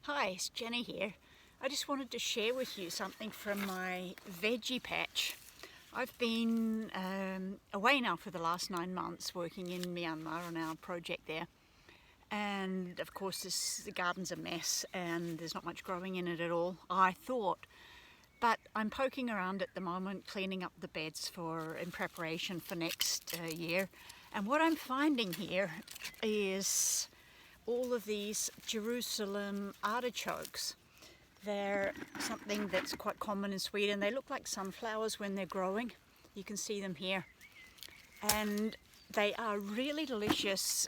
Hi, it's Jenny here. I just wanted to share with you something from my veggie patch. I've been away now for the last 9 months working in Myanmar on our project there. And of course the garden's a mess and there's not much growing in it at all, I thought. But I'm poking around at the moment, cleaning up the beds in preparation for next year. And what I'm finding here is all of these Jerusalem artichokes. They're something that's quite common in Sweden. They look like sunflowers when they're growing. You can see them here. And they are really delicious,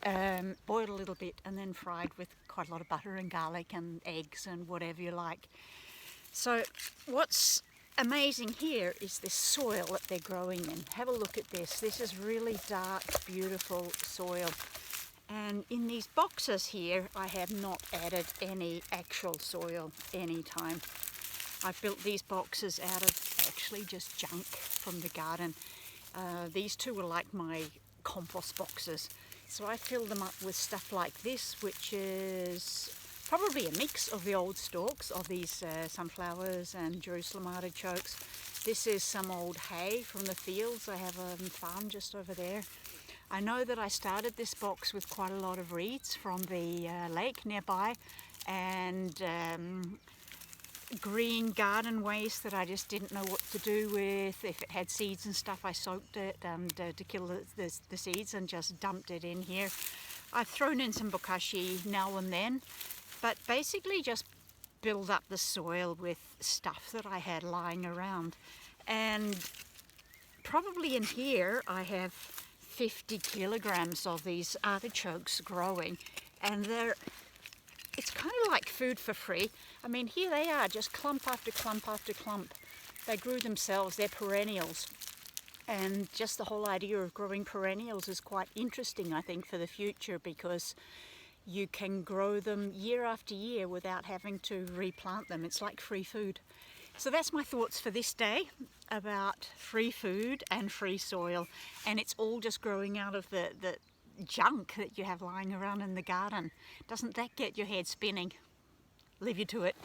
boiled a little bit and then fried with quite a lot of butter and garlic and eggs and whatever you like. So what's amazing here is this soil that they're growing in. Have a look at this. This is really dark, beautiful soil. And in these boxes here, I have not added any actual soil anytime. I've built these boxes out of actually just junk from the garden. These two are like my compost boxes. So I fill them up with stuff like this, which is probably a mix of the old stalks of these sunflowers and Jerusalem artichokes. This is some old hay from the fields. I have a farm just over there. I know that I started this box with quite a lot of reeds from the lake nearby and green garden waste that I just didn't know what to do with. If it had seeds and stuff, I soaked it to kill the seeds and just dumped it in here. I've thrown in some bokashi now and then, but basically just build up the soil with stuff that I had lying around. And probably in here I have 50 kilograms of these artichokes growing, and it's kind of like food for free. I mean, here they are, just clump after clump after clump. They grew themselves, they're perennials. And just the whole idea of growing perennials is quite interesting, I think, for the future, because you can grow them year after year without having to replant them. It's like free food. So that's my thoughts for this day about free food and free soil. And it's all just growing out of the junk that you have lying around in the garden. Doesn't that get your head spinning? Leave you to it.